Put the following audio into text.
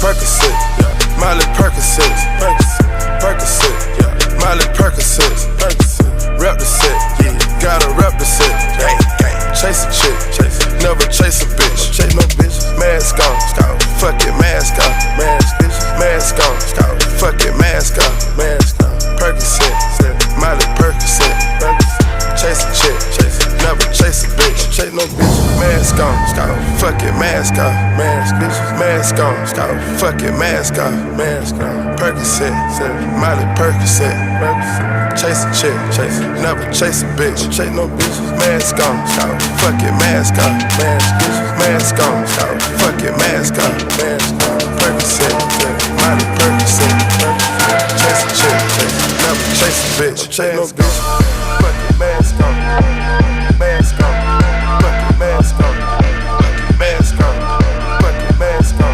Percocet, Miley Percocet, Percocet, Miley Percocet, rep the set, gotta rep the set. Chase a chick, never chase a bitch. Chase no bitch. Mask on, fuck it, mask on, mask on, fuck it, mask on, Percocet, Miley Percocet, chase a chick, never chase a bitch. Chase no bitch. Mask on, fuck it, mask on, mask on, fuck it, mask on, Percocet, Miley Percocet, chase a chick, never chase a bitch. Chase no bitch. Mask on, fuck it, mask on, mask on, fuck it, mask on, Percocet, Miley Percocet, chase a chick, never chase a bitch. Chase no bitch.